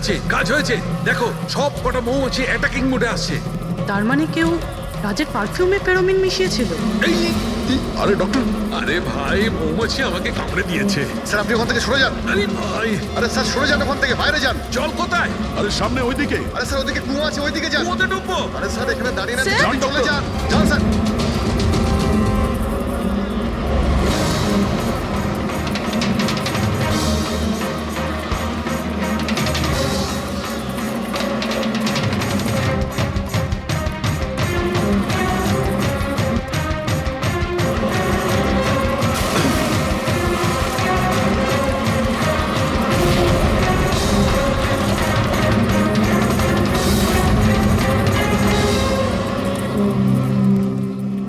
হয়েছে, কাজ হয়েছে। দেখো সব কটা মৌমাছি অ্যাটাকিং মোডে আসছে। তার মানে কেউ রাজের পারফিউমে ফেরোমিন মিশিয়েছিল। এই আরে ডক্টর, আরে ভাই, মৌমাছি আমাকে কামড়ে দিয়েছে। স্যার আপনি ওখান থেকে সরে যান। আরে ভাই, আরে স্যার সরে যান ওখান থেকে, বাইরে যান। জল কোথায়? আরে সামনে ওইদিকে। আরে স্যার ওদিকে কুয়ো আছে, ওইদিকে যান। কুয়োতে ডুববো? আরে স্যার এখানে দাঁড়িয়ে না, স্যার? আপনি চলে যান। যান স্যার।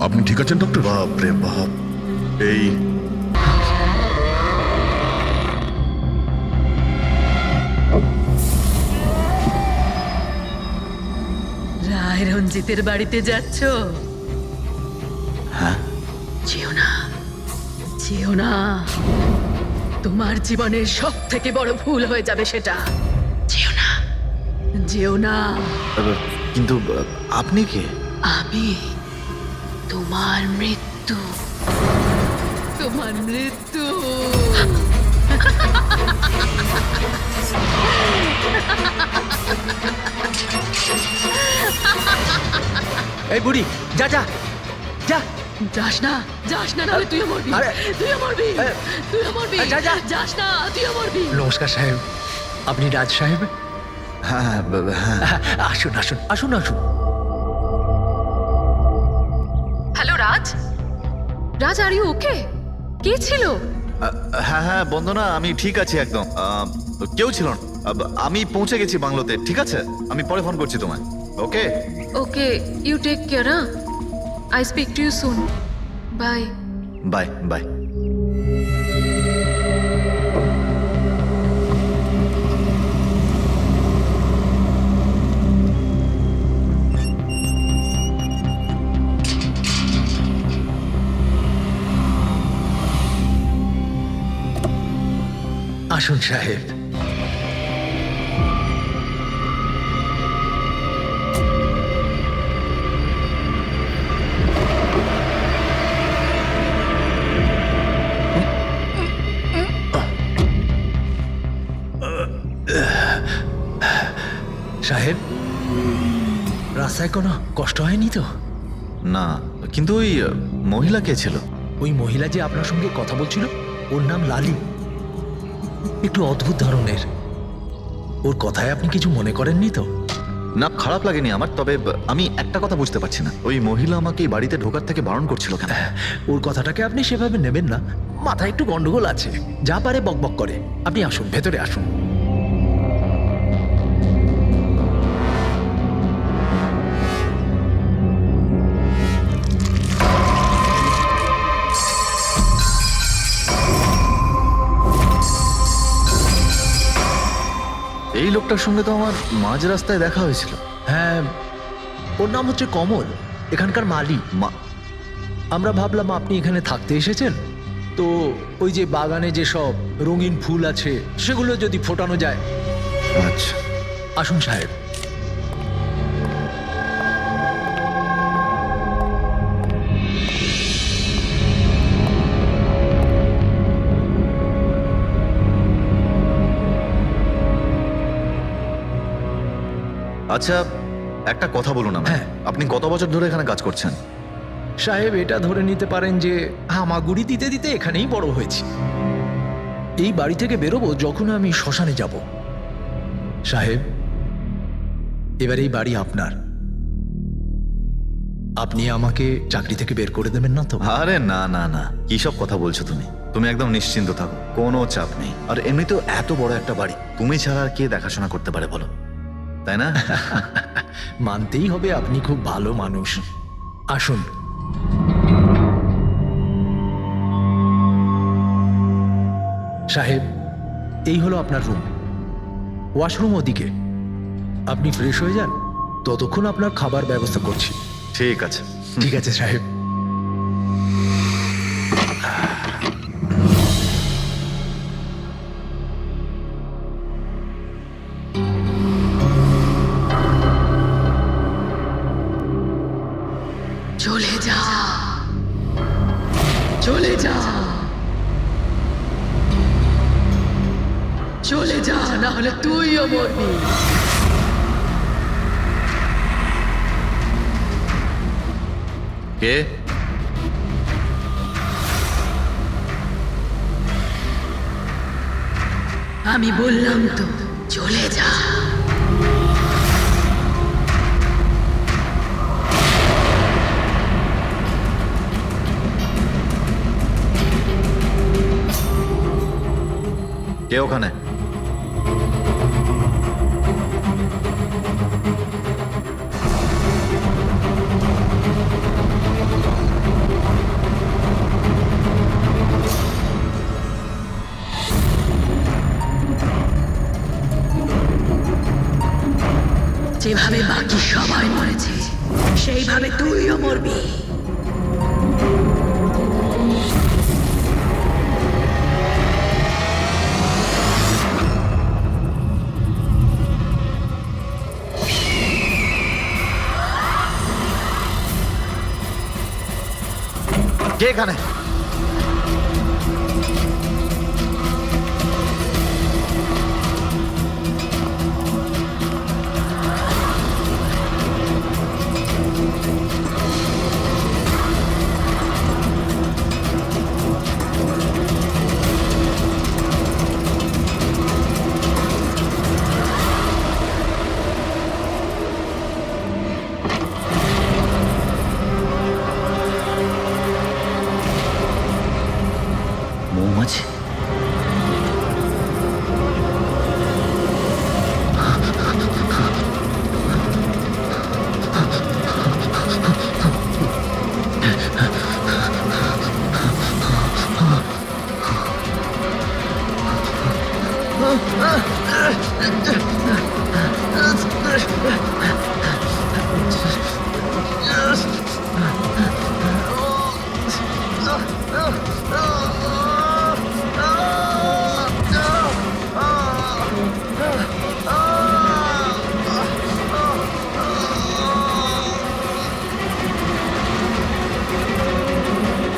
আপনি ঠিক আছেন ডক্টর? বাপ রে বাপ, এই রায় রঞ্জিতের বাড়িতে যাচ্ছ? হ্যাঁ। যেও না, যেও না। তোমার জীবনের সব থেকে বড় ভুল হয়ে যাবে সেটা। যেও না, যেও না। কিন্তু আপনি কে? আমি তোমার মৃত্যু, তোমার মৃত্যু। এই বুড়ি, যা যা যা। যাস না, যাস না, নাহলে তুইও মরবি। আরে, তুইও মরবি, এ, তুইও মরবি। যা, যা। যাস না, তুইও মরবি। নমস্কার সাহেব, আপনি রাজ সাহেব? হ্যাঁ হ্যাঁ হ্যাঁ। আসুন আসুন আসুন আসুন। Hello Raj, Raj are you okay? কে ছিল? হ্যাঁ হ্যাঁ বন্দনা, আমি ঠিক আছি একদম। কেউ ছিল না। আমি পৌঁছে গেছি বাংলোতে, ঠিক আছে? আমি পরে ফোন করছি তোমায়। Okay okay, you take care. I speak to you soon. Bye. Bye bye. আসুন সাহেব। সাহেব, রাস্তায় কোনো কষ্ট হয়নি তো? না, কিন্তু ওই মহিলা কে ছিল? ওই মহিলা যে আপনার সঙ্গে কথা বলছিল, ওর নাম লালি। একটু অদ্ভুত ধরনের। ওর কথায় আপনি কিছু মনে করেননি তো? না, খারাপ লাগেনি আমার, তবে আমি একটা কথা বুঝতে পারছি না, ওই মহিলা আমাকে এই বাড়িতে ঢোকার থেকে বারণ করছিল কেন? ওর কথাটাকে আপনি সেভাবে নেবেন না। মাথায় একটু গন্ডগোল আছে, যা পারে বকবক করে। আপনি আসুন, ভেতরে আসুন। এই লোকটার সঙ্গে তো আমার মাঝ রাস্তায় দেখা হয়েছিল। হ্যাঁ, ওর নাম হচ্ছে কমল, এখানকার মালি। আমরা ভাবলাম আপনি এখানে থাকতে এসেছেন, তো ওই যে বাগানে যে সব রঙিন ফুল আছে সেগুলো যদি ফোটানো যায়। আচ্ছা, আসুন সাহেব। আচ্ছা একটা কথা বলুন আমায়। হ্যাঁ। আপনি কত বছর ধরে এখানে কাজ করছেন? সাহেব, এটা ধরে নিতে পারেন যে হামাগুড়ি দিতে দিতে এখানেই বড় হয়েছি। এই বাড়ি থেকে বেরোবো যখন আমি শ্মশানে যাব। সাহেব, এবার এই বাড়ি আপনার। আপনি আমাকে চাকরি থেকে বের করে দেবেন না তো? আরে না না না, কি সব কথা বলছো তুমি? তুমি একদম নিশ্চিন্ত থাকো, কোনো চাপ নেই। আর এমনিতেও এত বড় একটা বাড়ি, তুমি ছাড়া আর কে দেখাশোনা করতে পারে বলো, তাই না? মানতেই হবে আপনি খুব ভালো মানুষ। আসুন। সাহেব, এই হলো আপনার রুম। ওয়াশরুম ওদিকে। আপনি ফ্রেশ হয়ে যান, ততক্ষণ আপনার খাবার ব্যবস্থা করছি। ঠিক আছে। ঠিক আছে সাহেব। চলে যা, চলে যা, না হলে তুইও মরবি। কে? আমি বললাম তো চলে যা। কে ওখানে? যেভাবে বাকি সবাই মরেছে সেইভাবে তুইও মরবি। কে এখানে? মৌমাছি?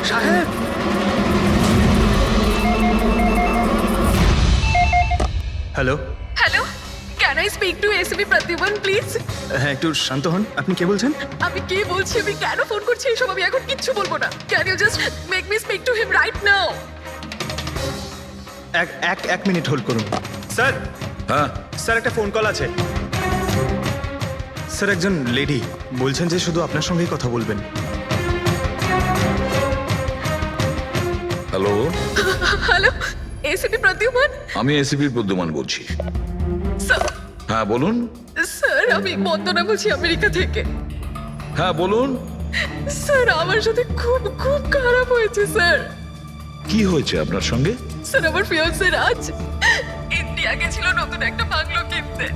সাহেব, hello. Hello, can I speak to SB Pratiman please? হ্যাঁ, একটু শান্ত হন। আপনি কে বলছেন? আমি কি বলছি, আমি কেন ফোন করছি এইসব আমি এখন কিচ্ছু বলবো না। Can you just make me speak to him right now? এক মিনিট হোল্ড করুন। স্যার, হ্যাঁ, স্যার একটা ফোন কল আছে। স্যার একজন লেডি বলছেন যে শুধু আপনার সঙ্গেই কথা বলবেন। Hello, hello, SB Pratiman? আমি এসিপি প্রদ্যুমান বলছি। স্যার, হ্যাঁ বলুন। স্যার আমি বন্দনা বলছি আমেরিকা থেকে। হ্যাঁ বলুন, স্যার আমার সাথে খুব খুব খারাপ হয়েছে স্যার। কি হয়েছে আপনার সঙ্গে? স্যার আমার ফিয়ান্সে রাজ ইন্ডিয়া গেছিল নতুন একটা বাংলো কিনতে।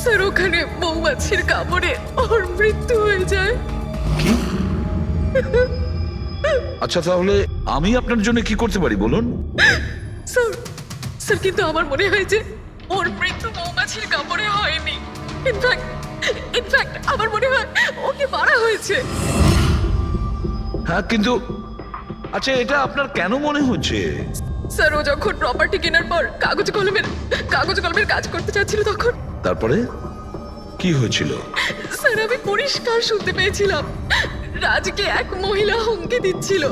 স্যার ওখানে মৌমাছির কামড়ে ওর মৃত্যু হয়ে যায়। কি? আচ্ছা, তাহলে আমি আপনার জন্য কি করতে পারি বলুন? স্যার, স্যার কিন্তু আমার মনে হয় যে ওর মৃত্যু মৌমাছির কামড়ে হয়নি। ইনফ্যাক্ট আমার মনে হয় ওকে মারা হয়েছে। হ্যাঁ, কিন্তু আচ্ছা, এটা আপনার কেন মনে হচ্ছে? স্যার ও যখন প্রপার্টি কেনার পর কাগজ কলমের কাজ করতে চাচ্ছিল তখন তারপরে কি হয়েছিল? স্যার আমি পরিষ্কার শুনতে পেয়েছিলাম রাজকে এক মহিলা হুমকি দিচ্ছিল।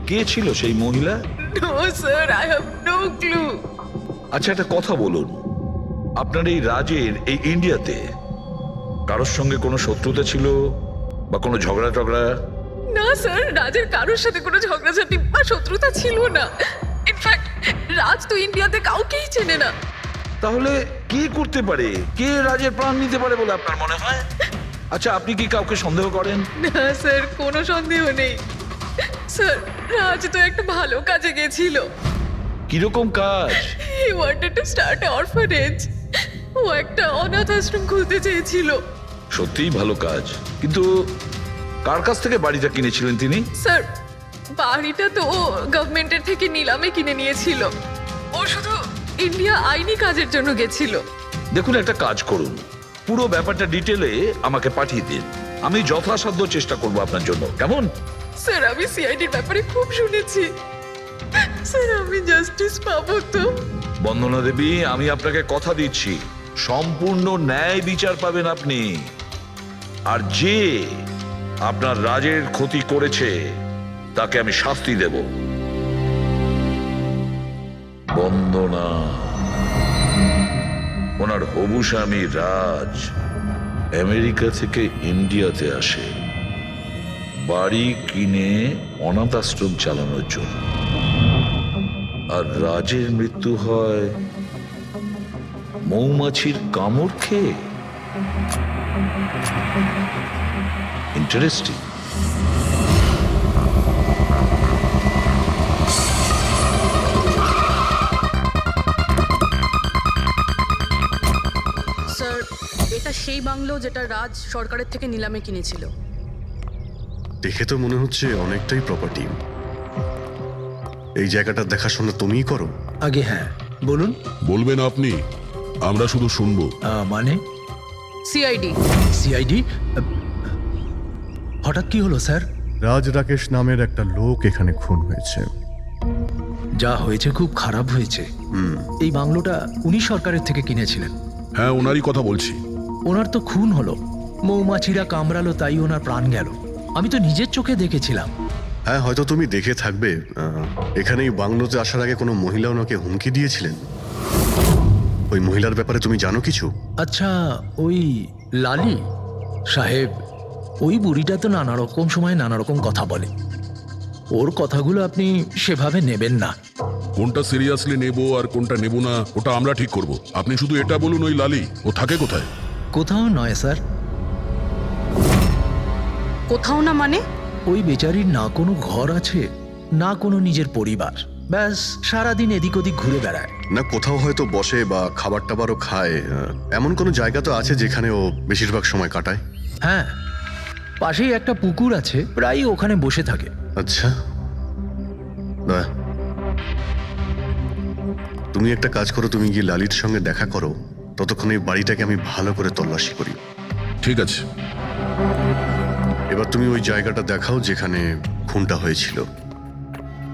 কে ছিল সেই মহিলা? No sir, I have no clue. আচ্ছা, একটা কথা বলুন, আপনার এই রাজের এই ইন্ডিয়াতে কারোর সঙ্গে কোনো শত্রুতা ছিল বা কোনো ঝগড়া টগড়া? না স্যার, রাজের কারোর সাথে কোনো ঝগড়াঝাটি বা শত্রুতা ছিল না। ইনফ্যাক্ট রাজ তো ইন্ডিয়াতে কাউকেই চেনে না। তাহলে কি করতে পারে? কে রাজের প্রাণ নিতে পারে বলে আপনার মনে হয়? আচ্ছা, আপনি কি কাউকে সন্দেহ করেন? না স্যার, কোনো সন্দেহ নেই। স্যার রাজ তো একটা ভালো কাজে গেছিল। কিরকম কাজ? He wanted to start a orphanage. ও একটা অনাথ আশ্রম খুলতে চেয়েছিল। সত্যিই ভালো কাজ, কিন্তু কার কাছ থেকে বাড়িটা কিনেছিলেন তিনি? স্যার বাড়িটা তো ও গভর্নমেন্টের থেকে নিলামে কিনে নিয়েছিল। ও শুধু ইন্ডিয়া আইনি কাজের জন্য গেছিল। দেখুন, একটা কাজ করুন, পুরো ব্যাপারটা ডিটেলে আমাকে পাঠিয়ে দিন। আমি যথাসাধ্য চেষ্টা করব আপনার জন্য, কেমন? স্যার আমি সিআইডির ব্যাপারে খুব শুনেছি। স্যার আমি জাস্টিস পাবো তো? বন্দনা দেবী, আমি আপনাকে কথা দিচ্ছি, সম্পূর্ণ ন্যায় বিচার পাবেন আপনি। আর যে আপনার রাজের ক্ষতি করেছে তাকে আমি শাস্তি দেব। বন্দনা, ওনার হবু স্বামী রাজ আমেরিকা থেকে ইন্ডিয়াতে আসে বাড়ি কিনে অনাথ আশ্রম চালানোর জন্য। আর রাজের মৃত্যু হয় মৌমাছির কামড় খেয়ে। ইন্টারেস্টিং। স্যার এটা সেই বাংলো যেটা রাজ সরকারের থেকে নিলামে কিনেছিল। দেখে তো মনে হচ্ছে অনেকটাই প্রপার্টি। এই জায়গাটার দেখাশোনা তুমিই করো? আগে হ্যাঁ, বলুন। বলবেন আপনি, আমরা শুধু শুনবো। মানে সিআইডি। সিআইডি? হঠাৎ কি হলো স্যার? রাজ রাকেশ নামের একটা লোক এখানে খুন হয়েছে। যা হয়েছে খুব খারাপ হয়েছে। এই বাংলোটা উনি সরকারের থেকে কিনেছিলেন। হ্যাঁ, ওনারই কথা বলছি। ওনার তো খুন হলো, মৌমাছিরা কামড়ালো, তাই ওনার প্রাণ গেল। আমি তো নিজের চোখে দেখেছিলাম। হ্যাঁ, হয়তো তুমি দেখে থাকবে। এখানে এই বাংলোতে আসার আগে কোনো মহিলা ওনাকে হুমকি দিয়েছিলেন। ওই মহিলার ব্যাপারে তুমি জানো কিছু? আচ্ছা, ওই লালি সাহেব, ওই বুড়িটা তো নানা রকম সময় নানা রকম কথা বলে। ওর কথাগুলো আপনি সেভাবে নেবেন না। কোনটা সিরিয়াসলি নেব আর কোনটা নেব না ওটা আমরা ঠিক করব। আপনি শুধু এটা বলুন, ওই লালি ও থাকে কোথায়? কোথাও নয় স্যার। কোথাও না মানে? ওই বেচারির না কোনো ঘর আছে, না কোনো নিজের পরিবার। ব্যাস সারাদিন এদিক ওদিক ঘুরে বেড়ায়। না কোথাও হয়তো বসে বা খাবার টাবারও খায়, এমন কোনো জায়গা তো আছে যেখানে ও বেশিরভাগ সময় কাটায়? হ্যাঁ, পাশেই একটা পুকুর আছে, প্রায়ই ওখানে বসে থাকে। আচ্ছা, বাহ। তুমি একটা কাজ করো, তুমি গিয়ে লালির সঙ্গে দেখা করো, ততক্ষণ এই বাড়িটাকে আমি ভালো করে তল্লাশি করি। ঠিক আছে। এবার তুমি ওই জায়গাটা দেখাও যেখানে খুনটা হয়েছিল।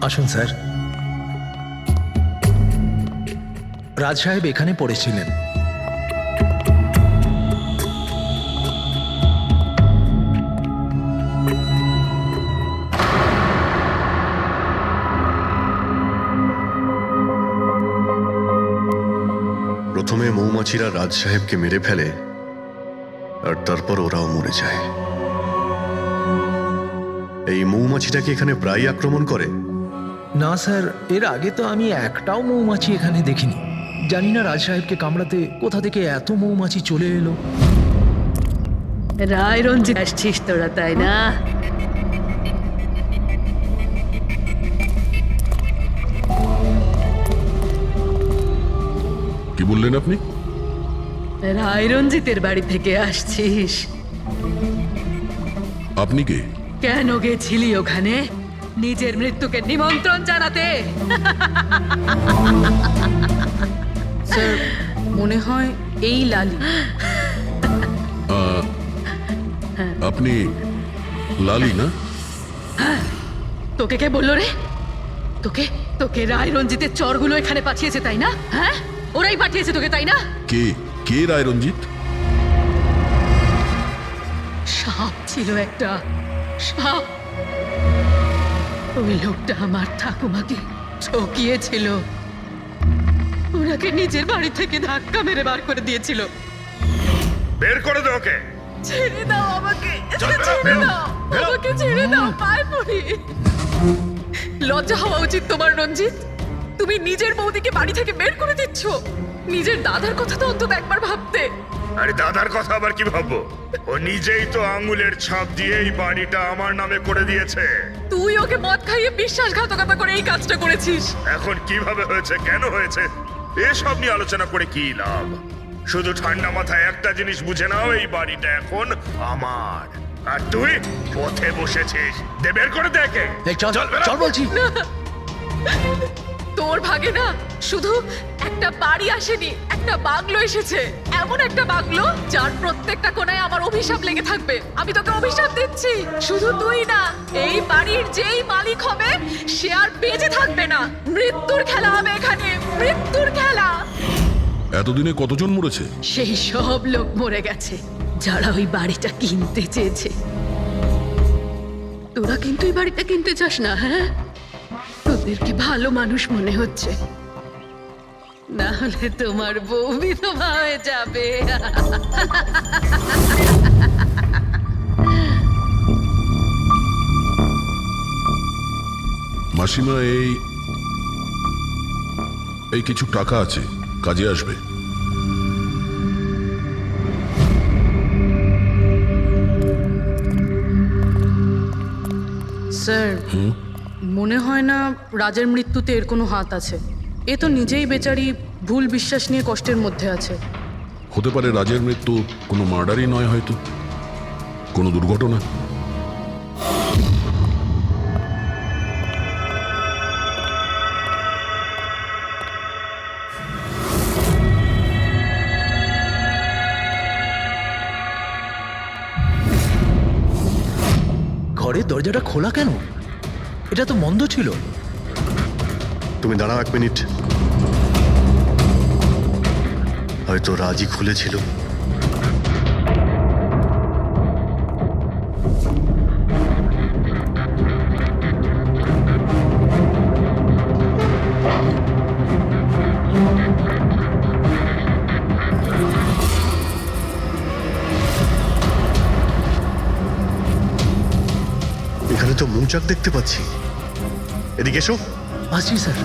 আসুন স্যার। রাজ সাহেব এখানে পড়েছিলেন। প্রথমে মৌমাছিরা রাজ সাহেবকে মেরে ফেলে আর তারপর ওরাও মরে যায়। এই মৌমাছিটাকে এখানে প্রায় আক্রমণ করে? না স্যার, এর আগে তো আমি একটাও মৌমাছি এখানে দেখিনি। জানি না রাজ সাহেবকে কামড়াতে কোথা থেকে এত মৌমাছি চলে এলো। রায় রঞ্জিত আসছিস তোরা, তাই না? কি বললেন আপনি? রায় রঞ্জিতের বাড়ি থেকে আসছিস? আপনি কে? কেন গেছিলি ওখানে? নিজের মৃত্যুকে নিমন্ত্রণ জানাতে? স্যার মনে হয় এই লালি। আপনি লালি না? তোকে কে বললো রে? তোকে তোকে রায় রঞ্জিতের চরগুলো এখানে পাঠিয়েছে, তাই না? হ্যাঁ, ওরাই পাঠিয়েছে তোকে, তাই না? কে কে রায় রঞ্জিত? সাপ ছিল একটা, সাপ। ওই লোকটা আমার ঠাকুমাকে ঠকিয়েছিল। ওনাকে নিজের বাড়ি থেকে ধাক্কা মেরে বার করে দিয়েছিল। বের করে দে ওকে। ছেড়ে দাও আমাকে, ছেড়ে দাও আমাকে, ছেড়ে দাও, পায়ে পড়ি। লজ্জা হওয়া উচিত তোমার রঞ্জিত। তুমি নিজের বৌদিকে বাড়ি থেকে বের করে দিচ্ছ। নিজের দাদার কথা তো অন্তত একবার ভাবতে। আরে দাদার কথা আবার কি ভাববো? ও নিজেই তো আঙুলের ছাপ দিয়ে এই বাড়িটা আমার নামে করে দিয়েছে। তুই ওকে মদ খাইয়ে বিশ্বাসঘাতকতা করে এই কাজটা করেছিস। এখন কিভাবে হয়েছে, কেন হয়েছে, এসব নিয়ে আলোচনা করে কি লাভ? শুধু ঠান্ডা মাথায় একটা জিনিস বুঝে নাও, এই বাড়িটা এখন আমার। আর তুই পথে বসেছিস। দে বের করে দেখে। এই চল চল বলছি। তোর ভাগে না শুধু একটা বাড়ি আসেনি, একটা বাংলো এসেছে। এমন একটা বাংলো যার প্রত্যেকটা কোণায় আমার অভিশাপ লেগে থাকবে। আমি তোকে অভিশাপ দিচ্ছি, শুধু তুই না, এই বাড়ির যেই মালিক হবে সে আর বেঁচে থাকবে না। মৃত্যুর খেলা হবে এখানে, মৃত্যুর খেলা। এতদিনে কতজন মরেছে? সেই সব লোক মরে গেছে যারা ওই বাড়িটা কিনতে চেয়েছে। তোরা কিন্তু এই বাড়িটা কিনতে চাস না, হ্যাঁ? তোদেরকে ভালো মানুষ মনে হচ্ছে, না হলে তোমার বউ বিধবা হয়ে যাবে। মাসিমা, এই কিছু টাকা আছে, কাজে আসবে। স্যার, মনে হয় না রাজের মৃত্যুতে এর কোনো হাত আছে। এ তো নিজেই বেচারি ভুল বিশ্বাস নিয়ে কষ্টের মধ্যে আছে। হতে পারে রাজের মৃত্যু কোনো মার্ডারই নয়, হয়তো কোনো দুর্ঘটনা। ঘরের দরজাটা খোলা কেন? এটা তো বন্ধ ছিল। তুমি দাঁড়াও 1 মিনিট। হয়তো রাজই খুলেছিল। এখানে তো মৌচাক দেখতে পাচ্ছি। এদিকে এসো। আসছি স্যার।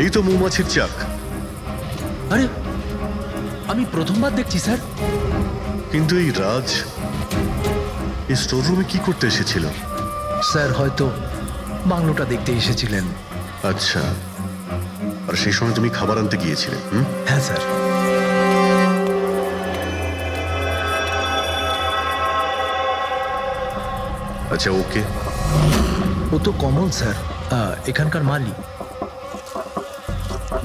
এই তো মৌমাছির চাক। আরে, আমি প্রথমবার দেখছি স্যার। কিন্তু এই রাজ এই স্টোর রুমে কি করতে এসেছিল? স্যার হয়তো বাংলোটা দেখতে এসেছিলেন। আচ্ছা, আর সেই সময় তুমি খাবার আনতে গিয়েছিলে? হ্যাঁ স্যার। আচ্ছা, ওকে। ও তো কমল স্যার, এখানকার মালিক।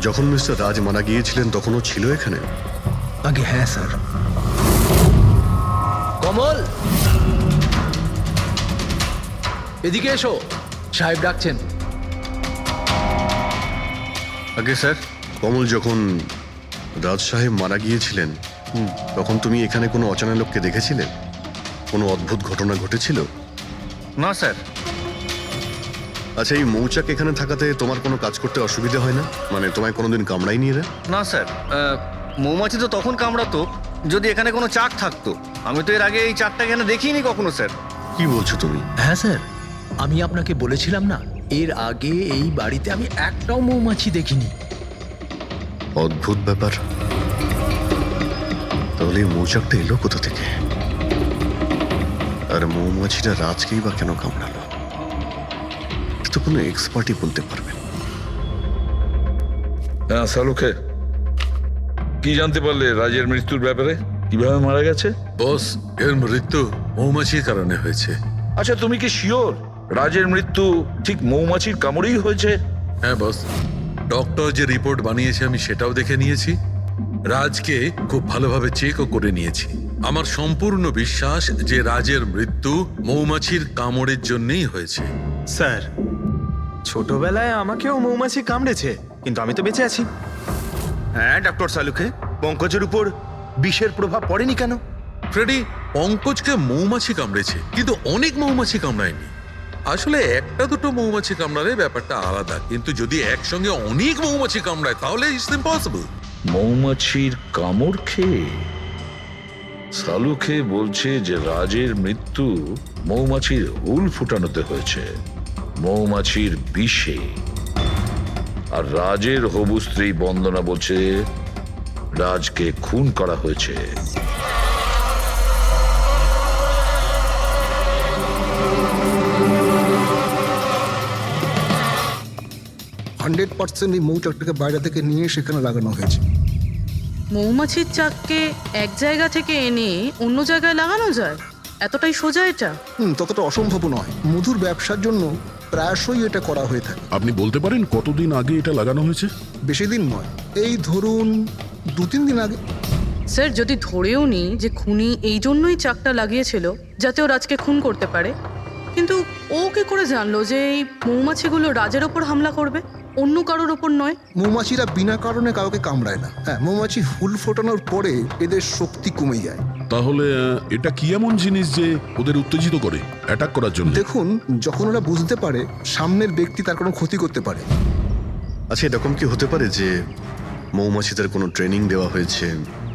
যখন মিস্টার রাজ মারা গিয়েছিলেন তখন ও ছিল এখানে? আগে হ্যাঁ স্যার। কমল, এদিকে এসো, সাহেব ডাকছেন। আগে স্যার, কমল যখন রাজ সাহেব মারা গিয়েছিলেন তখন তুমি এখানে কোনো অচেনা লোককে দেখেছিলে? কোনো অদ্ভুত ঘটনা ঘটেছিল? না স্যার। আচ্ছা, এই মৌচাক এখানে থাকাতে তোমার কোনো কাজ করতে অসুবিধা হয় না? মানে তোমায় কোনোদিন কামড়ায়নি এরা? না স্যার, মৌমাছি তো তখন কামড়াতো যদি এখানে কোনো চাক থাকতো। আমি তো এর আগে এই চাকটা এখানে দেখিনি কখনো স্যার। কি বলছো তুমি? হ্যাঁ স্যার, আমি আপনাকে বলেছিলাম না, এর আগে এই বাড়িতে আমি একটাও মৌমাছি দেখিনি। অদ্ভুত ব্যাপার। তাহলে এই মৌচাকটা এলো কোথা থেকে? আর মৌমাছিটা রাজকেই বা কেন কামড়ালো? তো কোনো এক্সপার্টই বলতে পারবেন। হ্যাঁ সালুকে, কি জানতে পারলে রাজের মৃত্যুর ব্যাপারে? কিভাবে মারা গেছে? বস, এর মৃত্যু মৌমাছির কারণে হয়েছে। আচ্ছা, তুমি কি শিওর রাজের মৃত্যু ঠিক মৌমাছির কামড়েই হয়েছে? হ্যাঁ বস, ডক্টর যে রিপোর্ট বানিয়েছে আমি সেটাও দেখে নিয়েছি। রাজকে খুব ভালোভাবে চেকও করে নিয়েছি। আমার সম্পূর্ণ বিশ্বাস যে রাজের মৃত্যু মৌমাছির কামড়ের জন্যই হয়েছে। স্যার, ছোটবেলায় আমাকেও মৌমাছি কামড়েছে, কিন্তু আমি তো বেঁচে আছি। হ্যাঁ ডক্টর সালুকে, পঙ্কজের উপর বিষের প্রভাব পড়েনি কেন? ফ্রেডি, পঙ্কজকে মৌমাছি কামড়েছে, কিন্তু অনেক মৌমাছি কামড়ায়নি। আসলে একটা দুটো মৌমাছি কামড়ালে ব্যাপারটা আলাদা, কিন্তু যদি একসঙ্গে অনেক মৌমাছি কামড়ায় তাহলে ইটস ইম্পসিবল। মৌমাছির কামড় খেয়ে? সালুকে বলছে যে রাজের মৃত্যু মৌমাছির হুল ফুটানোতে হয়েছে, মৌমাছির বিষে। আর রাজের হবু স্ত্রী বন্দনা বলছে রাজকে খুন করা হয়েছে। 100% এই মৌচাকটাকে বাইরে থেকে নিয়ে সেখানে লাগানো হয়েছে। মৌমাছির চাককে এক জায়গা থেকে এনে অন্য জায়গায় লাগানো যায়? এতটাই সোজা এটা? ততটা অসম্ভব নয়। মধুর ব্যবসার জন্য প্রায়শই এটা করা হয়ে থাকে। আপনি বলতে পারেন কতদিন আগে এটা লাগানো হয়েছে? বেশি দিন নয়, এই ধরুন 2-3 দিন আগে। স্যার, যদি ধরেও নিই যে খুনি এই জন্যই চাকটা লাগিয়েছিল যাতে ও রাজকে খুন করতে পারে, কিন্তু ও কি করে জানলো যে এই মৌমাছিগুলো রাজের ওপর হামলা করবে, অন্য কারোর ওপর নয়? মৌমাছিরা বিনা কারণে কাউকে কামড়ায় না। হ্যাঁ, মৌমাছি হুল ফোটানোর পরে এদের শক্তি কমে যায়। তাহলে এটা কি এমন জিনিস যে ওদের উত্তেজিত করে অ্যাটাক করার জন্য? দেখুন, যখন ওরা বুঝতে পারে সামনের ব্যক্তি তার কোনো ক্ষতি করতে পারে। আচ্ছা, এরকম কি হতে পারে যে মৌমাছিদের কোনো ট্রেনিং দেওয়া হয়েছে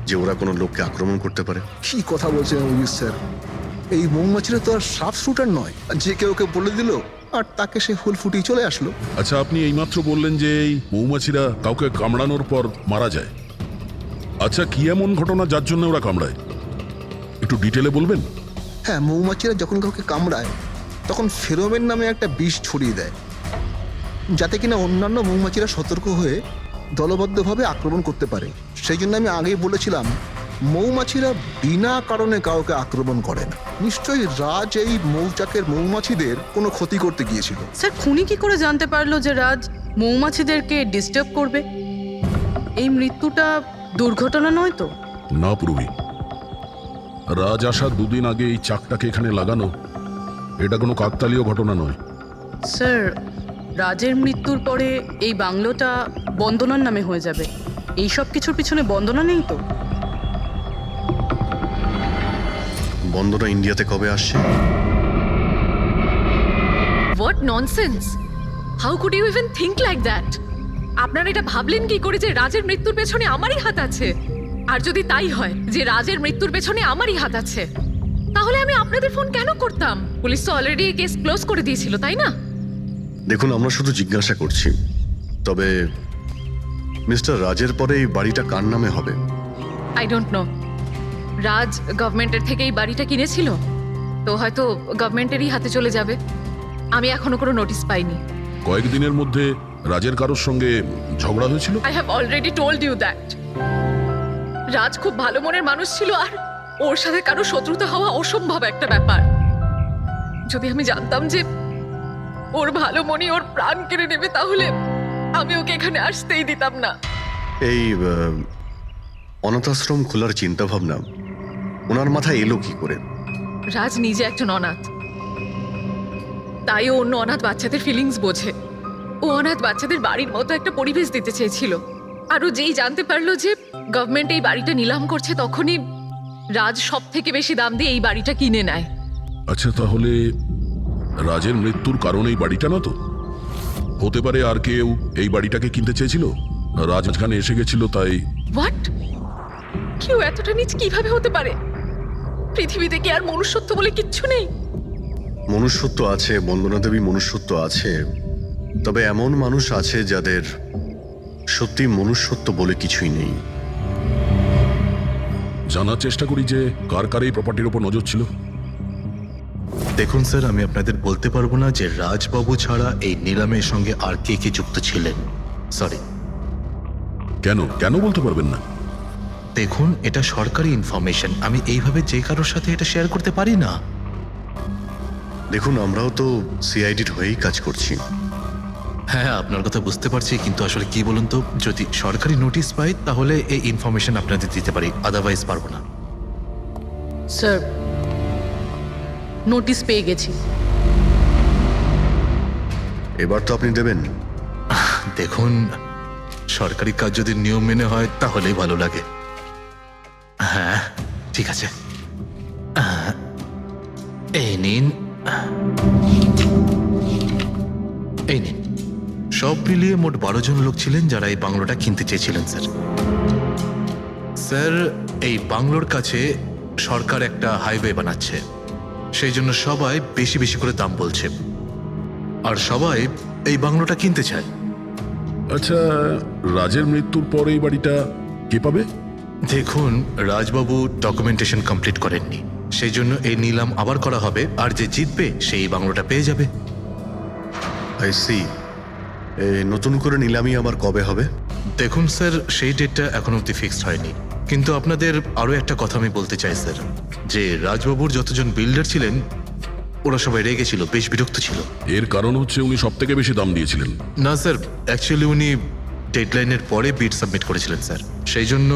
যে ওরা কোনো লোককে আক্রমণ করতে পারে? কি কথা বলছেন অভিজিৎ স্যার? এই মৌমাছিরা তো আর সাফ শুটার নয়, যে কেউ ওকে বলে দিল আর তাকে সে হুল ফুটিয়ে চলে আসলো। আচ্ছা, আপনি এইমাত্র বললেন যে এই মৌমাছিরা কাউকে কামড়ানোর পর মারা যায়। আচ্ছা, কি এমন ঘটনা যার জন্য ওরা কামড়ায়, একটু ডিটেলে বলবেন? হ্যাঁ, মৌমাছিরা যখন কাউকে কামড়ায় তখন ফেরোমেন নামে একটা বিষ ছড়িয়ে দেয়, যাতে কিনা অন্যান্য মৌমাছিরা সতর্ক হয়ে দলবদ্ধভাবে আক্রমণ করতে পারে। সেই জন্য আমি আগেই বলেছিলাম মৌমাছিরা বিনা কারণে কাউকে আক্রমণ করে না। নিশ্চয়ই রাজ এই মৌচাকের মৌমাছিদের কোনো ক্ষতি করতে গিয়েছিল। স্যার, খুনি কি করে জানতে পারলো যে রাজ মৌমাছিদেরকে ডিস্টার্ব করবে? এই মৃত্যুটা দুর্ঘটনা নয় তো? না পূর্বী, রাজ আসার 2 দিন আগে এই চাকটাকে এখানে লাগানো এটা কোনো কাকতালীয় ঘটনা নয়। স্যার, রাজের মৃত্যুর পরে এই বাংলোটা বন্দনার নামে হয়ে যাবে। এই সব কিছুর পিছনে বন্দনা নেই তো? বন্দনা ইন্ডিয়াতে কবে আসছে? What nonsense! How could you even think like that? আপনারা এটা ভাবলেন কি করে যে রাজের মৃত্যুর পেছনে আমারই হাত আছে? আর যদি তাই হয় যে রাজের মৃত্যুর পেছনে আমারই হাত আছে, তাহলে আমি আপনাদের ফোন কেন করতাম? পুলিশ তো অলরেডি কেস ক্লোজ করে দিয়েছিল, তাই না? দেখুন, আমরা শুধু জিজ্ঞাসা করছি। তবে মিস্টার রাজের পরে এই বাড়িটা কার নামে হবে? I don't know. রাজ গভর্নমেন্টের থেকে এই বাড়িটা কিনেছিল, তো হয়তো গভর্নমেন্টেরই হাতে চলে যাবে। আমি এখনো কোনো নোটিশ পাইনি। কয়েকদিনের মধ্যে রাজের কারোর সঙ্গে ঝগড়া হয়েছিল? I have already told you that. Raj খুব ভালো মনের মানুষ ছিল, আর ওর সাথে কারো শত্রুতা হওয়া অসম্ভব একটা ব্যাপার। যদি আমি জানতাম যে ওর ভালো মনই ওর প্রাণ কেড়ে নেবে, তাহলে আমি ওকে এখানে আসতেই দিতাম না। এই অনাথাশ্রম খোলার চিন্তা ভাবনা ওনার মাথায় এলো কি করে? রাজ নিজে একজন অনাথ, তাই ও অন্য অনাথ বাচ্চাদের ফিলিংস বোঝে। ও অনাথ বাচ্চাদের বাড়ির মতো একটা পরিবেশ দিতে চেয়েছিল। আর ও যেই জানতে পারলো যে গভর্নমেন্ট এই বাড়িটা নিলাম করছে, তখনই রাজ সব থেকে বেশি দাম দিয়ে এই বাড়িটা কিনে নেয়। আচ্ছা, তাহলে রাজের মৃত্যুর কারণ এই বাড়িটা না তো? হতে পারে আর কেউ এই বাড়িটাকে কিনতে চেয়েছিল, রাজ এখানে এসে গেছিল তাই। হোয়াট? কেউ এতটা নিচ কিভাবে হতে পারে? পৃথিবীতে কি আর মনুষ্যত্ব বলে কিচ্ছু নেই? মনুষ্যত্ব আছে, বন্দনা দেবী, মনুষ্যত্ব আছে। তবে এমন মানুষ আছে যাদের সত্যি মনুষ্যত্ব বলে কিছুই নেই। জানার চেষ্টা করি যে কার কার এই প্রপার্টির উপর নজর ছিল। দেখুন স্যার, আমি আপনাদের বলতে পারবো না যে রাজবাবু ছাড়া এই নিলামের সঙ্গে আর কে কে যুক্ত ছিলেন। সরি। কেন কেন বলতে পারবেন না? দেখুন, এটা সরকারি ইনফরমেশন, আমি এইভাবে যে কারোর সাথে এটা শেয়ার করতে পারি না। দেখুন, আমরাও তো সিআইডির হয়েই কাজ করছি। হ্যাঁ, আপনার কথা বুঝতে পারছি, কিন্তু আসলে কি বলুন তো, যদি সরকারি নোটিশ পাই তাহলে এই ইনফরমেশন আপনাদের দিতে পারি, আদারওয়াইজ পারবো না। স্যার, নোটিশ পেয়ে গেছি। এবার তো আপনি দেবেন। দেখুন, সরকারি কাজ যদি নিয়ম মেনে হয় তাহলেই ভালো লাগে। হ্যাঁ, ঠিক আছে। এই নিন, এই নিন। সব মিলিয়ে মোট 12 জন লোক ছিলেন যারা এই বাংলোটা কিনতে চেয়েছিলেন স্যার। স্যার, এই বাংলোর কাছে সরকার একটা হাইওয়ে বানাচ্ছে, সেই জন্য সবাই বেশি বেশি করে দাম বলছে, আর সবাই এই বাংলোটা কিনতে চায়। আচ্ছা, রাজের মৃত্যুর পর এই বাড়িটা কে পাবে? দেখুন, রাজবাবু ডকুমেন্টেশন কমপ্লিট করেননি, সেই জন্য এই নিলাম আবার করা হবে, আর যে জিতবে সেই বাংলোটা পেয়ে যাবে। I see. নতুন করে নিলামি আবার কবে হবে? দেখুন স্যার, সেই ডেটটা এখনো অব্দি ফিক্সড হয়নি। কিন্তু আপনাদের আরো একটা কথা আমি বলতে চাই স্যার, যে রাজবাবুর যতজন বিল্ডার ছিলেন ওরা সবাই রেগে ছিল, বেশ বিরক্ত ছিল। এর কারণ হচ্ছে উনি সব থেকে বেশি দাম দিয়েছিলেন। না স্যার, অ্যাকচুয়ালি উনি ডেডলাইনের পরে বিড সাবমিট করেছিলেন স্যার, সেই জন্য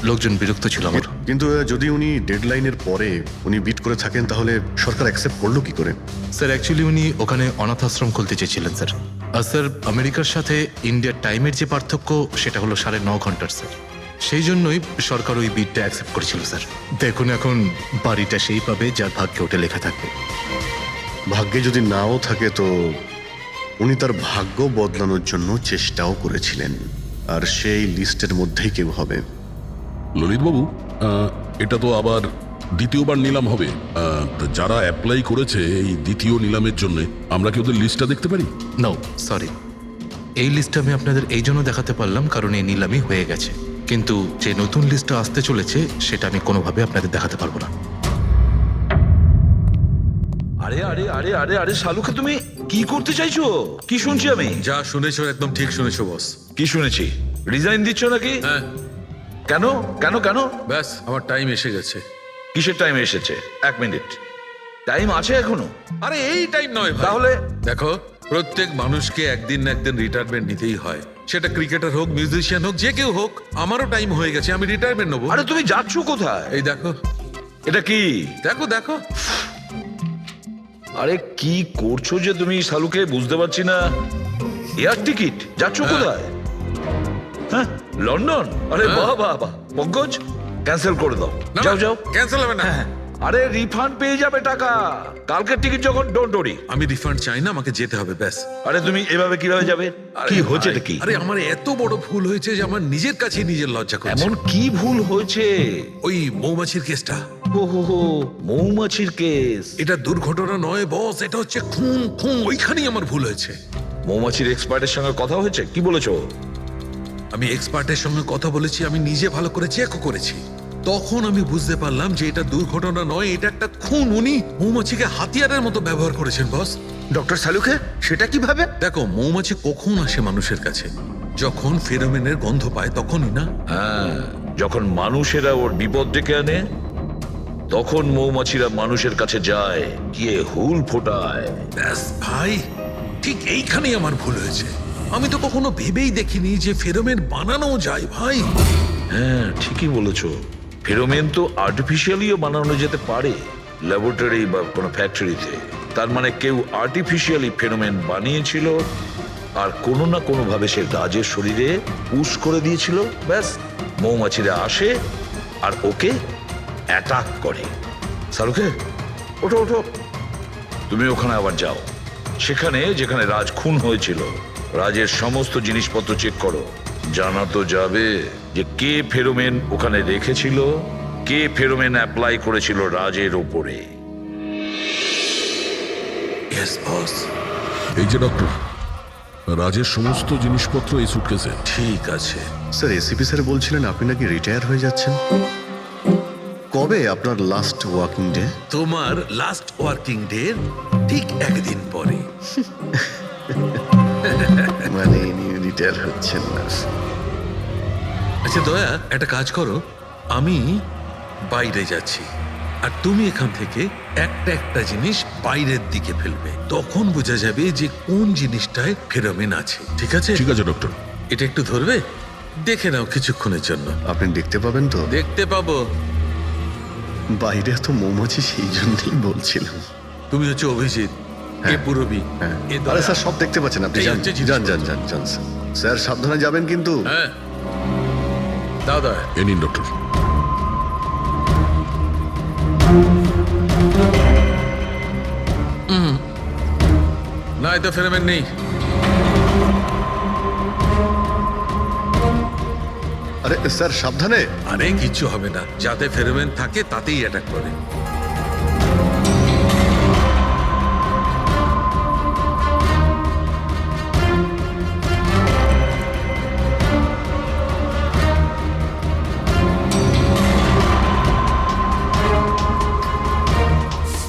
লোকজন বিরক্ত ছিল আমার। কিন্তু যদি উনি ডেডলাইনের পরে উনি বিট করে থাকেন তাহলে সরকার অ্যাকসেপ্ট করলো কি করে? স্যার অ্যাকচুয়ালি উনি ওখানে অনাথ আশ্রম খুলতে চেয়েছিলেন স্যার। আর স্যার আমেরিকার সাথে ইন্ডিয়ার টাইমের যে পার্থক্য সেটা হলো 9.5 ঘন্টার স্যার, সেই জন্যই সরকার ওই বিডটা অ্যাকসেপ্ট করেছিল স্যার। দেখুন এখন বাড়িটা সেই পাবে যার ভাগ্যে ওটা লেখা থাকবে। ভাগ্যে যদি নাও থাকে তো উনি তার ভাগ্য বদলানোর জন্য চেষ্টাও করেছিলেন, আর সেই লিস্টের মধ্যেই কেউ হবে। ললিতবাবু, এটা তো আবার দ্বিতীয়বার নিলাম হবে। তো যারা অ্যাপ্লাই করেছে এই দ্বিতীয় নিলামের জন্য, আমরা কি ওদের লিস্টটা দেখতে পারি? নো সরি, এই লিস্টটা আমি আপনাদের এই জন্য দেখাতে পারলাম কারণ এই নিলামই হয়ে গেছে, কিন্তু যে নতুন লিস্টটা আসতে চলেছে সেটা আমি কোনোভাবে আপনাদের দেখাতে পারবো না। আরে আরে আরে আরে আরে শালুকে, তুমি কি করতে চাইছো? কি শুনছি আমি? যা শুনেছো একদম ঠিক শুনেছো বস। কি শুনেছি? রিজাইন দিচ্ছ নাকি? হ্যাঁ। কেন কেন কেন? ব্যাস আমার টাইম এসে গেছে। কিসের টাইম এসেছে? 1 মিনিট টাইম আছে এখনো? আরে এই টাইম নয় ভাই। তাহলে দেখো, প্রত্যেক মানুষকে একদিন না একদিন রিটায়ারমেন্ট নিতেই হয়, সেটা ক্রিকেটার হোক, মিউজিশিয়ান হোক, যে কেউ হোক। আমারও টাইম হয়ে গেছে, আমি রিটায়ারমেন্ট নেবো। আরে তুমি যাচ্ছ কোথায়? এই দেখো। এটা কি? দেখো দেখো। আরে কি করছো যে তুমি শালুকে, বুঝতে পারছি না। Air ticket? যাচ্ছ কোথায়? হ্যাঁ, লন্ডন? আরে বাহ বাহ বাহ। পঙ্কজ, ক্যান্সেল করে দাও। যাও যাও। ক্যান্সেল হবে না। আরে রিফান্ড পেয়ে যাবে টাকা কালকের টিকিট যখন। Don't worry. আমি রিফান্ড চাই না, আমাকে যেতে হবে ব্যাস। আরে তুমি এভাবে কিভাবে যাবে? কি হচ্ছে কি? আরে আমার এত বড় ভুল হয়েছে যে আমার নিজের কাছে নিজের লজ্জা করছে। এমন কি ভুল হয়েছে? ওই মৌমাছির কেসটা। ও হো হো, মৌমাছির কেস। এটা দুর্ঘটনা নয় বস, এটা হচ্ছে খুন। খুন ওইখানেই আমার ভুল হয়েছে। মৌমাছির এক্সপার্টের সঙ্গে কথা হয়েছে? কি বলেছো? আমি এক্সপার্টের সঙ্গে কথা বলেছি, আমি নিজে ভালো করে চেকও করেছি। তখন আমি বুঝতে পারলাম যে এটা দুর্ঘটনা নয়, এটা একটা খুন। উনি মৌমাছিকে হাতিয়ারের মতো ব্যবহার করেছেন বস। ডক্টর শালুকে, সেটা কিভাবে? দেখো, মৌমাছি কখন আসে মানুষের কাছে? যখন ফেরোমেনের গন্ধ পায় তখনই না? হ্যাঁ, যখন মানুষেরা ওর বিপদ ডেকে আনে তখন মৌমাছিরা মানুষের কাছে যায়, গিয়ে হুল ফোটায়। ব্যাস ভাই, ঠিক এইখানেই আমার ভুল হয়েছে। আমি তো কখনো ভেবেই দেখিনি যে ফেরোমেন বানানো যায় ভাই। হ্যাঁ, ঠিকই বলেছো। ফেরোমেন তো আর্টিফিশিয়ালিও বানানো যেতে পারে, ল্যাবরেটরি বা কোনো ফ্যাক্টরিতে। তার মানে কেউ আর্টিফিশিয়ালি ফেরোমেন বানিয়েছিল আর কোনো না কোনো ভাবে সে রাজের শরীরে পুশ করে দিয়েছিল। ব্যাস, মৌমাছিরা আসে আর ওকে অ্যাটাক করে। শালুকে, ওঠো ওঠো, তুমি ওখানে আবার যাও। সেখানে যেখানে রাজ খুন হয়েছিল, রাজের সমস্ত জিনিসপত্র চেক করো। জানা তো যাবে যে কে ফেরোমেন ওখানে রেখেছিল, কে ফেরোমেন অ্যাপ্লাই করেছিল রাজের ওপরে। Yes boss. এই যে ডক্টর, রাজের সমস্ত জিনিসপত্র এই সুটকেসে। ঠিক আছে স্যার, এসিপি স্যার বলছিলেন আপনি নাকি রিটায়ার হয়ে যাচ্ছেন। কবে আপনার লাস্ট ওয়ার্কিং ডে? তোমার লাস্ট ওয়ার্কিং ডে ঠিক একদিন পরে। মানে ইনি রিটায়ার হচ্ছেন না। আচ্ছা দয়া, একটা কাজ করো, আমি বাইরে যাচ্ছি আর তুমি এখান থেকে একটা একটা জিনিস বাইরের দিকে ফেলবে। তখন বোঝা যাবে যে কোন জিনিসটায় ফেরোমেন আছে। ঠিক আছে? ঠিক আছে ডক্টর। এটা একটু ধরবে, দেখে নাও কিছুক্ষণের জন্য। আপনি দেখতে পাবেন তো? দেখতে পাবো। বাইরে তো মৌমাছি, সেই জন্যই বলছিলাম। তুমি হচ্ছে অভিজিৎ, এ পুরবী, এ দয়া। আরে স্যার, সব দেখতে পাচ্ছেন আপনি। এই যান হচ্ছে যান যান জিনিসপত্র। যান যান স্যার। স্যার সাবধানে যাবেন কিন্তু। হ্যাঁ দাও দয়া। এ নিন ডক্টর। না, এতে ফেরোমেন নেই। আরে স্যার সাবধানে। আরে কিচ্ছু হবে না, যাতে ফেরোমেন থাকে তাতেই অ্যাটাক করে।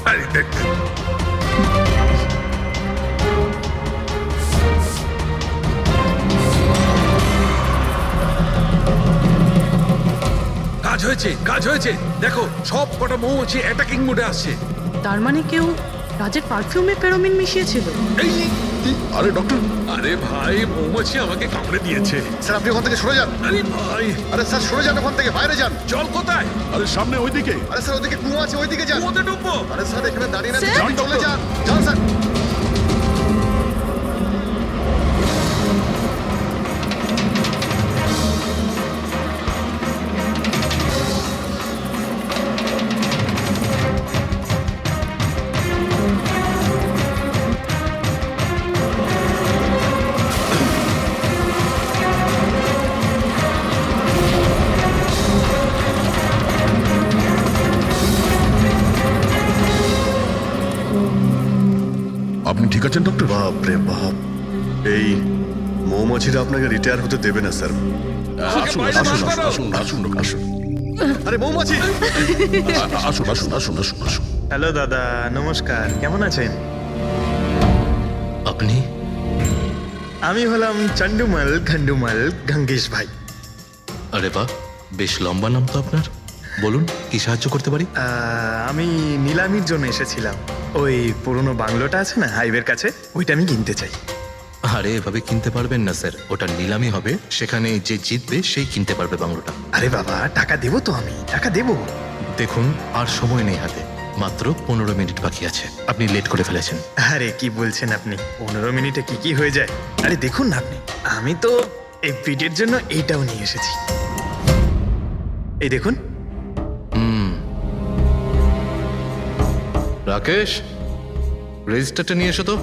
আরে দেখ, কাজ হয়েছে, কাজ হয়েছে। দেখো সব কটা মৌমাছি অ্যাটাকিং মোডে আসছে। তার মানে কেউ রাজের পারফিউমে ফেরোমিন মিশিয়েছিল। এই আরে ডক্টর, আরে ভাই, মৌমাছি আমাকে কামড়ে দিয়েছে। স্যার আপনি ওখান থেকে সরে যান। আরে ভাই, আরে স্যার সরে যান ওখান থেকে, বাইরে যান। জল কোথায়? আরে সামনে ওইদিকে। আরে স্যার ওদিকে কুয়ো আছে, ওইদিকে যান। কুয়োতে ডুববো? আরে স্যার এখানে দাঁড়িয়ে না স্যার? যান, চলে যান। যান স্যার। আপনি ঠিক আছেন ডক্টর? বাপ রে বাপ, এই মৌমাছিরা আপনাকে রিটায়ার হতে দেবে না স্যার। আমাকে বাইরে বার করো। আসুন আসুন আসুন আরে মৌমাছি, আসুন আসুন আসুন আসুন আসুন। হ্যালো দাদা, নমস্কার, কেমন আছেন? আপনি? আমি হলাম চন্ডুমাল খন্ডুমাল গঙ্গেশ ভাই। আরে বাহ, বেশ লম্বা নাম তো আপনার। বলুন, কি সাহায্য করতে পারি? আমি নিলামির জন্য এসেছিলাম। ওই পুরনো বাংলোটা আছে না হাইওয়ের কাছে, ওইটা আমি কিনতে চাই। আরে এভাবে কিনতে পারবেন না স্যার, ওটা নিলামি হবে, সেখানে যে জিতবে সেই কিনতে পারবে বাংলোটা। আরে বাবা, টাকা দেবো তো, আমি টাকা দেবো। দেখুন, আর সময় নেই হাতে, মাত্র 15 মিনিট বাকি আছে। আপনি লেট করে ফেলেছেন। আরে কি বলছেন আপনি, 15 মিনিটে কি কি হয়ে যায়? আরে দেখুন না আপনি, আমি তো এই বিটের জন্য এইটাও নিয়ে এসেছি। এই দেখুন। রাকেশ, রেজিস্টারটা নিয়ে এসো তো।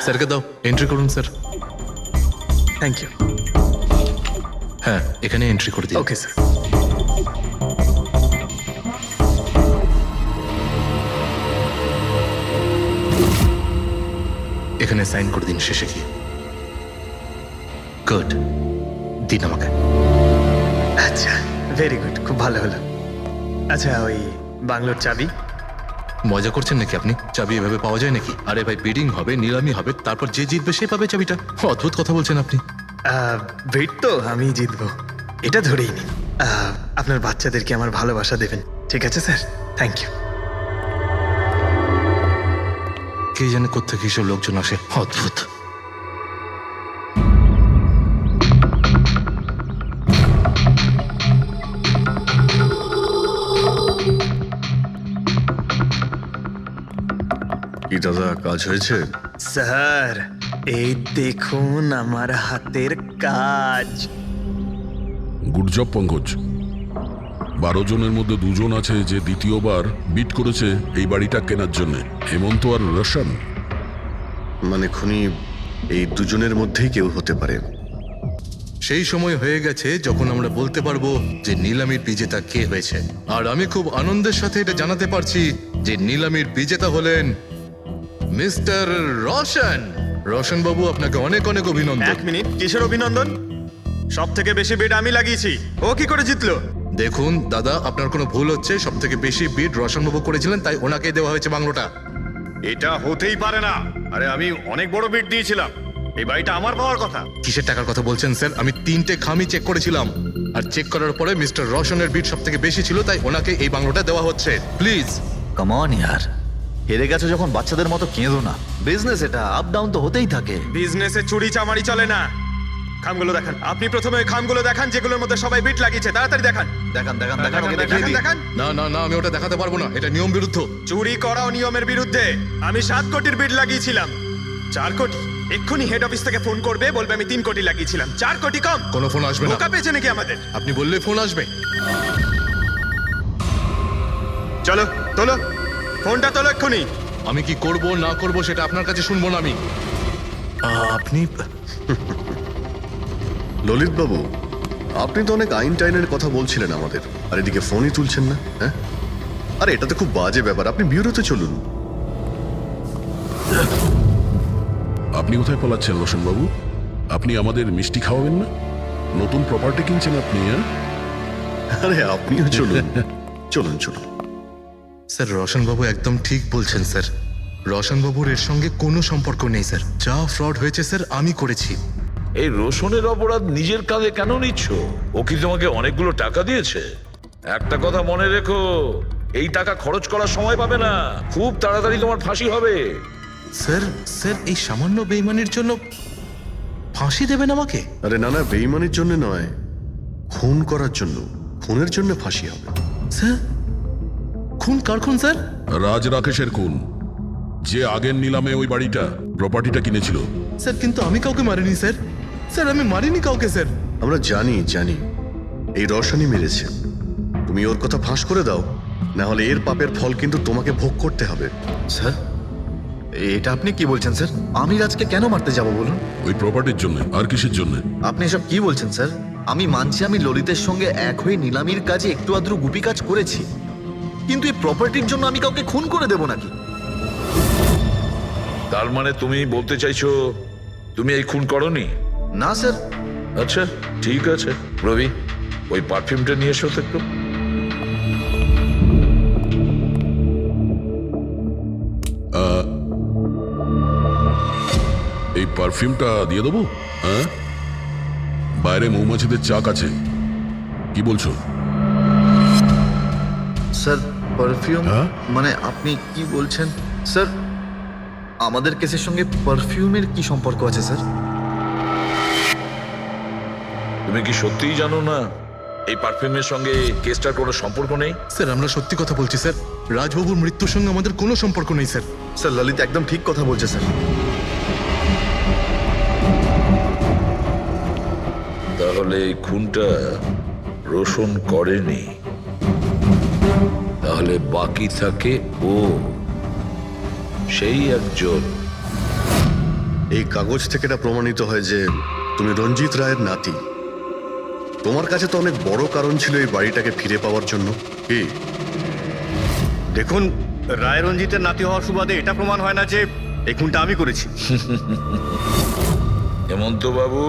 স্যারকে দাও, এন্ট্রি করুন স্যার। Thank you. হ্যাঁ, এখানে এন্ট্রি করে দিন। Okay sir. এখানে সাইন করে দিন শেষে গিয়ে। গুড, দিন আমাকে। আচ্ছা, ভেরি গুড, খুব ভালো হলো। আচ্ছা, ওই বাংলোর চাবি? মজা করছেন নাকি আপনি? চাবি এভাবে পাওয়া যায় নাকি? আরে ভাই, বিডিং হবে, নিলামি হবে, তারপর যে জিতবে সে পাবে চাবিটা। অদ্ভুত কথা বলছেন আপনি। ভেট তো আমি জিতবো, এটা ধরেই নিন। আপনার বাচ্চাদেরকে আমার ভালোবাসা দেবেন, ঠিক আছে স্যার? Thank you. কে জানে কোত্থেকে এসব লোকজন আসে, অদ্ভুত। কি দাদা, কাজ হয়েছে? স্যার, এই দেখুন আমার হাতের কাজ। Good job Pankaj. 12 জনের মধ্যে 2 জন আছে যে দ্বিতীয়বার বিট করেছে এই বাড়িটা কেনার জন্য, হেমন্ত আর রোশন। মানে খুনি এই দুজনের মধ্যেই কেউ হতে পারে। সেই সময় হয়ে গেছে যখন আমরা বলতে পারবো যে নিলামির বিজেতা কে হয়েছে। আর আমি খুব আনন্দের সাথে এটা জানাতে পারছি যে নিলামির বিজেতা হলেন মিস্টার রোশন। রোশন বাবু, আপনাকে অনেক অনেক অভিনন্দন। 1 মিনিট, কিসের অভিনন্দন? সব থেকে বেশি বিড আমি লাগিয়েছি, ও কি করে জিতলো? দেখুন দাদা, আপনার কোনো ভুল হচ্ছে। সব থেকে বেশি বিড রোশন বাবু করেছিলেন, তাই ওনাকে দেওয়া হয়েছে বাংলোটা। এটা হতেই পারে না। আরে আমি অনেক বড় বিট দিয়েছিলাম, এই বাড়িটা আমার পাওয়ার কথা। কিসের টাকার কথা বলছেন স্যার? আমি 3টে খামি চেক করেছিলাম, আর চেক করার পরে মিস্টার রোশনের বিড সব থেকে বেশি ছিল, তাই ওনাকে এই বাংলোটা দেওয়া হচ্ছে। প্লিজ। কাম অন ইয়ার, হেরে গেছো যখন বাচ্চাদের মতো কেঁদো না। বিজনেস এটা, আপ ডাউন তো হতেই থাকে। বিজনেসে চুরি চামারি চলে না। খামগুলো দেখান, আপনি প্রথমে ওই খামগুলো দেখান যেগুলোর মধ্যে সবাই বিট লাগিয়েছে। তাড়াতাড়ি দেখান। দেখান দেখান দেখান, ওকে দেখিয়ে দেখান দিই। দেখান। না না না, আমি ওটা দেখাতে পারবো না, এটা নিয়ম বিরুদ্ধ। চুরি করাও নিয়মের বিরুদ্ধে। আমি 7 কোটির বিড লাগিয়েছিলাম। 4 কোটি? এক্ষুনি হেড অফিস থেকে ফোন করবে, বলবে আমি 3 কোটি লাগিয়েছিলাম। 4 কোটি কম? কোনো ফোন আসবে না। বোকা পেয়েছে নাকি আমাদের? আপনি বললে ফোন আসবে। চলো তোলো, ফোনটা তোলো এক্ষুনি। আমি কি করব না করব সেটা আপনার কাছে শুনবো না আমি। আপনি ললিত বাবু, আপনি তো অনেক আইন টাইনের কথা বলছিলেন আমাদের, আর এদিকে ফোনই তুলছেন না। হ্যাঁ, আরে এটা তো খুব বাজে ব্যাপার। আপনি ব্যুরোতে চলুন। আপনি কোথায় পালাচ্ছেন রোশন বাবু? আপনি আমাদের মিষ্টি খাওয়াবেন না? নতুন প্রপার্টি কিনছেন আপনি? হ্যাঁ, আরে আপনিও চলুন। চলুন চলুন। স্যার, রোশন বাবু একদম ঠিক বলছেন স্যার। রোশন বাবুর এর সঙ্গে কোনো সম্পর্ক নেই স্যার। যা ফ্রড হয়েছে স্যার আমি করেছি। এই রোশনের অপরাধ নিজের কাঁধে কেন নিচ্ছ? ও কি তোমাকে অনেকগুলো টাকা দিয়েছে? একটা কথা মনে রেখো, এই টাকা খরচ করার সময় পাবে না, খুব তাড়াতাড়ি তোমার ফাঁসি হবে। স্যার স্যার এই সামান্য বেইমানির জন্য ফাঁসি দেবেন আমাকে? আরে না না, বেইমানির জন্য নয়, খুন করার জন্য। খুনের জন্য ফাঁসি হবে। স্যার খুন কার খুন স্যার? রাজ রাকেশের খুন, যে আগের নিলামে ওই বাড়িটা প্রপার্টিটা কিনেছিল। স্যার কিন্তু আমি কাউকে মারিনি স্যার। স্যার আমি মারিনি কাউকে স্যার। আমরা জানি এই রসানি মেরেছে। তুমি ওর কথা ফাঁস করে দাও, না হলে এর পাপের ফল কিন্তু তোমাকে ভোগ করতে হবে। স্যার এটা আপনি কি বলছেন স্যার? আমি রাজকে কেন মারতে যাব বলুন? ওই প্রপার্টির জন্য। আর কিসের জন্য? আপনি এসব কি বলছেন স্যার? আমি মানছি আমি ললিতের সঙ্গে এক হয়ে নিলামির কাজে একটু আদ্র গুপি কাজ করেছি, কিন্তু এই প্রপার্টির জন্য আমি কাউকে খুন করে দেব নাকি? তার মানে তুমি বলতে চাইছো তুমি এই খুন করনি? না স্যার। আচ্ছা ঠিক আছে, রবি ওই পারফিউমটা নিয়ে এসো তো একটু। এই পারফিউমটা দিয়ে দেবো? হ্যাঁ, বাইরে মৌমাছিদের চাক আছে, কি বলছো? স্যার পারফিউম হ্যাঁ? মানে আপনি কি বলছেন স্যার? আমাদের কেসের সঙ্গে পারফিউমের কি সম্পর্ক আছে স্যার? তুমি কি সত্যিই জানো না এই পারফিউমের সঙ্গে কেসটার কোনো সম্পর্ক নেই? স্যার আমরা সত্যি কথা বলছি স্যার, রাজবাবুর মৃত্যুর সঙ্গে আমাদের কোনো সম্পর্ক নেই স্যার। স্যার ললিত একদম ঠিক কথা বলছে স্যার। তাহলে এই খুনটা রোশন করেনি, তাহলে বাকি থাকে ও, সেই একজন। এই কাগজ থেকে এটা প্রমাণিত হয় যে তুমি রঞ্জিত রায়ের নাতি। তোমার কাছে তো অনেক বড় কারণ ছিল এই বাড়িটাকে ফিরে পাওয়ার জন্য। কি দেখুন, রায় রঞ্জিতের নাতি হওয়ার সুবাদে এটা প্রমাণ হয় না যে এই খুনটা আমি করেছি। হেমন্ত বাবু,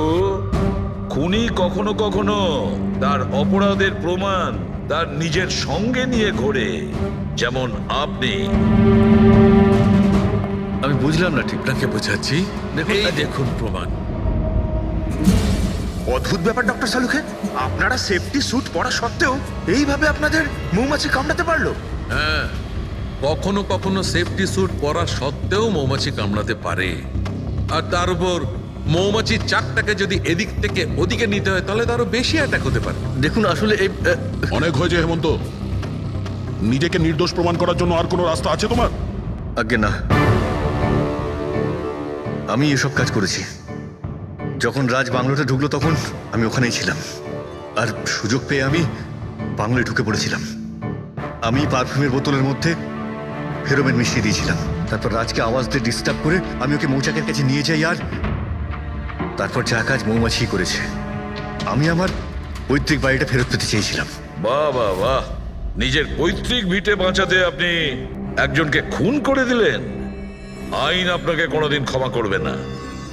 খুনি কখনো কখনো তার অপরাধের প্রমাণ তার নিজের সঙ্গে নিয়ে ঘোরে, যেমন আপনি। আমি বুঝলাম না ঠিক। আপনাকে বোঝাচ্ছি, এই দেখুন প্রমাণ। অদ্ভুত ব্যাপার ডক্টর সালুখে, আপনারা সেফটি স্যুট পরা সত্ত্বেও এইভাবে আপনাদের মৌমাছি কামড়াতে পারলো? হ্যাঁ, কখনো কখনো সেফটি স্যুট পরা সত্ত্বেও মৌমাছি কামড়াতে পারে। আর তার উপর মৌমাছির চাকটাকে যদি এদিক থেকে ওদিকে নিতে হয় তাহলে তারও বেশি অ্যাটাক হতে পারে। দেখুন আসলে এই অনেক হয়েছে হেমন্ত, নিজেকে নির্দোষ প্রমাণ করার জন্য আর কোনো রাস্তা আছে তোমার? আগে না, আমি এসব কাজ করেছি। যখন রাজ বাংলোতে ঢুকলো তখন আমি ওখানেই ছিলাম, আর সুযোগ পেয়ে আমি বাংলোয় ঢুকে পড়েছিলাম। আমি পারফিউমের বোতলের মধ্যে ফেরোমেন মিশিয়ে দিয়েছিলাম। তারপর রাজকে আওয়াজ দিয়ে ডিস্টার্ব করে আমি ওকে মৌচাকের কাছে নিয়ে যাই, আর তারপর যা কাজ মৌমাছি করেছে। আমি আমার পৈতৃক বাড়িটা ফেরত পেতে চেয়েছিলাম। বাহ বাহ বাহ, নিজের পৈতৃক ভিটে বাঁচাতে আপনি একজনকে খুন করে দিলেন। আইন আপনাকে কোনোদিন ক্ষমা করবে না।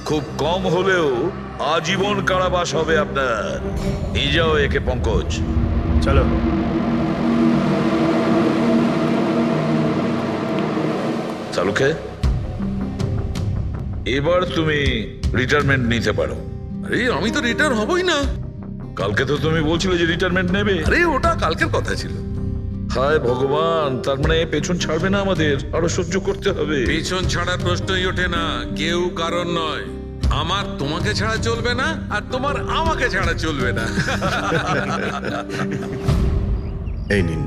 খুব কম হলেও আজীবন কারাবাস হবে আপনার। নিয়ে যাও একে পঙ্কজ। চলো। চালুকে, এবার তুমি রিটায়ারমেন্ট নিতে পারো। আরে আমি তো রিটায়ার হবই না। কালকে তো তুমি বলছিলে যে রিটায়ারমেন্ট নেবে। আরে ওটা কালকের কথা ছিল। হায় ভগবান, তার মানে পেছন ছাড়বে না, আমাদের আরো সহ্য করতে হবে। পেছন ছাড়ার প্রশ্নই ওঠে না, কেউ কারণ নয়। আমার তোমাকে ছাড়া চলবে না, আর তোমার আমাকে ছাড়া চলবে না। এই নিন,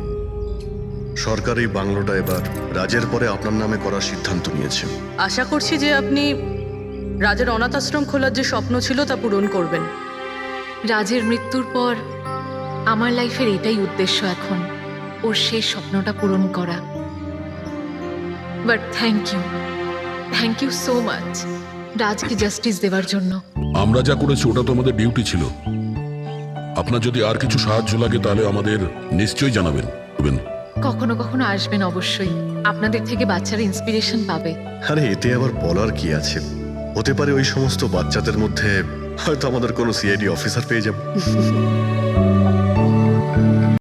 সরকার এই বাংলোটা এবার রাজের পরে আপনার নামে করার সিদ্ধান্ত নিয়েছে। আশা করছি যে আপনি রাজের অনাথ আশ্রম খোলার যে স্বপ্ন ছিল তা পূরণ করবেন। রাজের মৃত্যুর পর আমার লাইফের এটাই উদ্দেশ্য এখন, ওর শেষ স্বপ্নটা পূরণ করা। But thank you so much রাজকে জাস্টিস দেওয়ার জন্য। আমরা যা করেছি ওটা তো আমাদের ডিউটি ছিল। আপনার যদি আর কিছু সাহায্য লাগে তাহলে আমাদের নিশ্চয়ই জানাবেন। কখনো কখনো আসবেন অবশ্যই, আপনাদের থেকে বাচ্চারা ইন্সপিরেশন পাবে। আরে এতে আবার বলার কি আছে? হতে পারে ওই সমস্ত বাচ্চাদের মধ্যে হয়তো আমাদের কোনো সিআইডি অফিসার পেয়ে যাব।